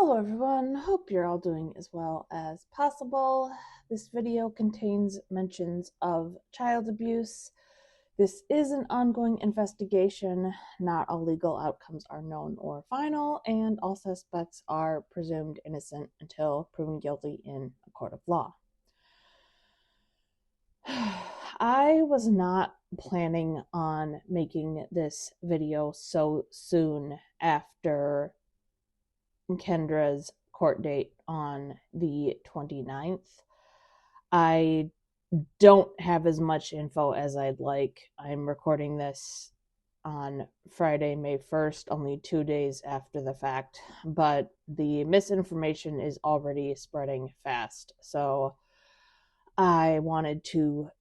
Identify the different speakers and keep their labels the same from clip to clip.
Speaker 1: Hello everyone, hope you're all doing as well as possible. This video contains mentions of child abuse. This is an ongoing investigation. Not all legal outcomes are known or final, and all suspects are presumed innocent until proven guilty in a court of law. I was not planning on making this video so soon after Kendra's court date on the 29th. I don't have as much info as I'd like. I'm recording this on Friday, May 1st, only 2 days after the fact, but the misinformation is already spreading fast. So I wanted to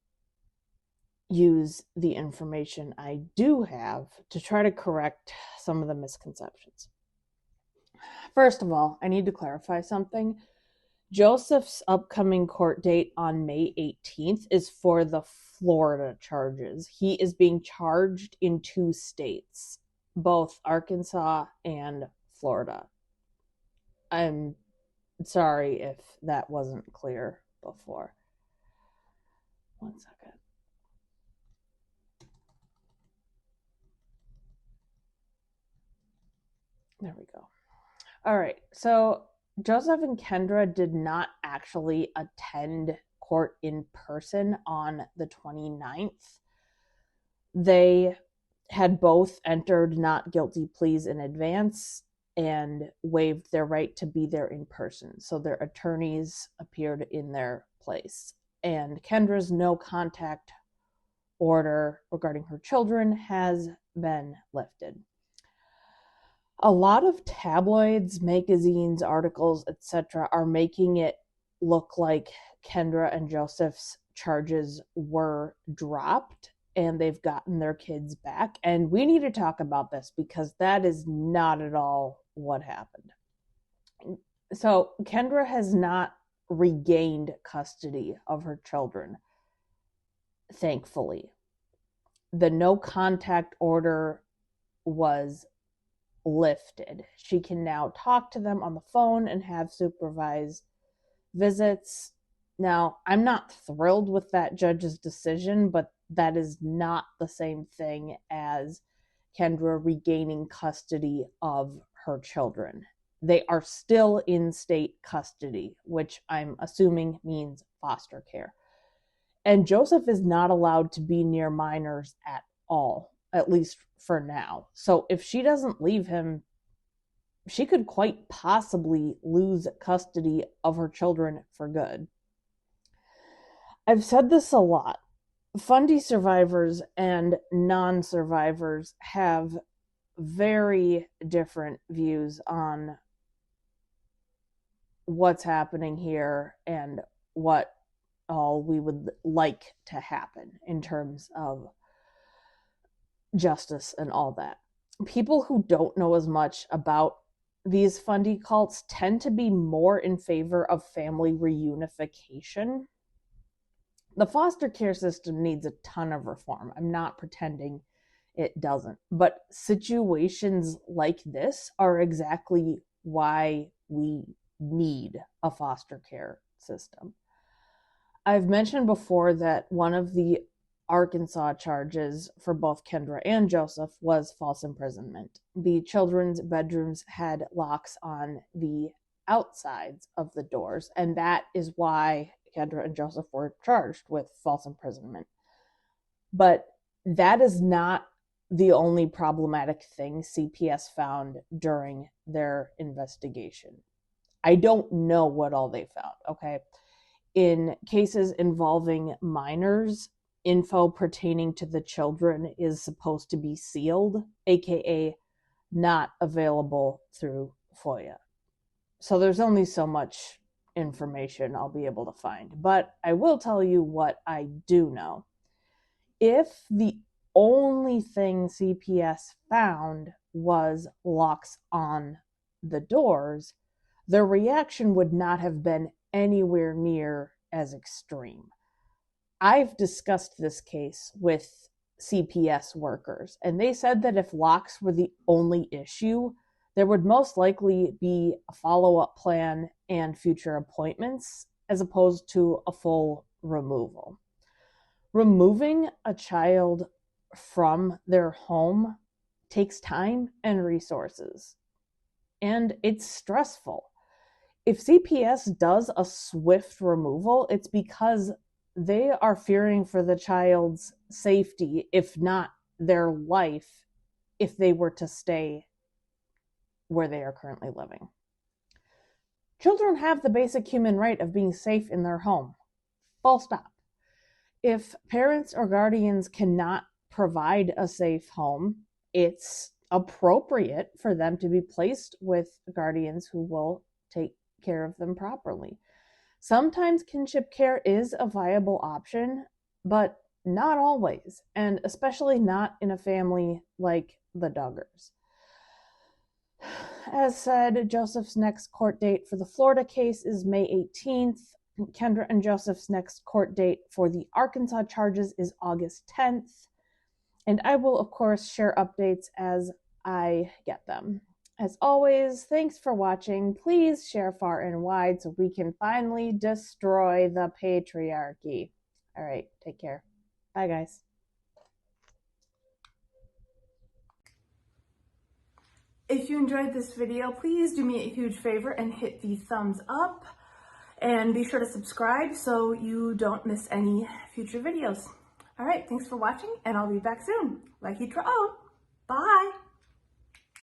Speaker 1: use the information I do have to try to correct some of the misconceptions. First of all, I need to clarify something. Joseph's upcoming court date on May 18th is for the Florida charges. He is being charged in 2 states, both Arkansas and Florida. I'm sorry if that wasn't clear before. 1 second. There we go. All right, so Joseph and Kendra did not actually attend court in person on the 29th. They had both entered not guilty pleas in advance and waived their right to be there in person. So their attorneys appeared in their place. And Kendra's no contact order regarding her children has been lifted. A lot of tabloids, magazines, articles, etc. are making it look like Kendra and Joseph's charges were dropped and they've gotten their kids back. And we need to talk about this because that is not at all what happened. So Kendra has not regained custody of her children, thankfully. The no contact order was lifted. She can now talk to them on the phone and have supervised visits. Now, I'm not thrilled with that judge's decision, but that is not the same thing as Kendra regaining custody of her children. They are still in state custody, which I'm assuming means foster care. And Joseph is not allowed to be near minors at all, at least for now. So if she doesn't leave him, she could quite possibly lose custody of her children for good. I've said this a lot. Fundy survivors and non-survivors have very different views on what's happening here and what all we would like to happen in terms of justice and all that. People who don't know as much about these Fundy cults tend to be more in favor of family reunification. The foster care system needs a ton of reform. I'm not pretending it doesn't. But situations like this are exactly why we need a foster care system. I've mentioned before that one of the Arkansas charges for both Kendra and Joseph was false imprisonment. The children's bedrooms had locks on the outsides of the doors, and that is why Kendra and Joseph were charged with false imprisonment. But that is not the only problematic thing CPS found during their investigation. I don't know what all they found, okay? In cases involving minors, info pertaining to the children is supposed to be sealed, aka not available through FOIA. So there's only so much information I'll be able to find. But I will tell you what I do know. If the only thing CPS found was locks on the doors, their reaction would not have been anywhere near as extreme. I've discussed this case with CPS workers, and they said that if locks were the only issue, there would most likely be a follow-up plan and future appointments as opposed to a full removal. Removing a child from their home takes time and resources, and it's stressful. If CPS does a swift removal, it's because they are fearing for the child's safety, if not their life, if they were to stay where they are currently living. Children have the basic human right of being safe in their home. Full stop. If parents or guardians cannot provide a safe home, it's appropriate for them to be placed with guardians who will take care of them properly. Sometimes kinship care is a viable option, but not always, and especially not in a family like the Duggars. As said, Joseph's next court date for the Florida case is May 18th. Kendra and Joseph's next court date for the Arkansas charges is August 10th. And I will, of course, share updates as I get them. As always, thanks for watching. Please share far and wide so we can finally destroy the patriarchy. All right, take care. Bye, guys.
Speaker 2: If you enjoyed this video, please do me a huge favor and hit the thumbs up. And be sure to subscribe so you don't miss any future videos. All right, thanks for watching, and I'll be back soon. Like you Bye.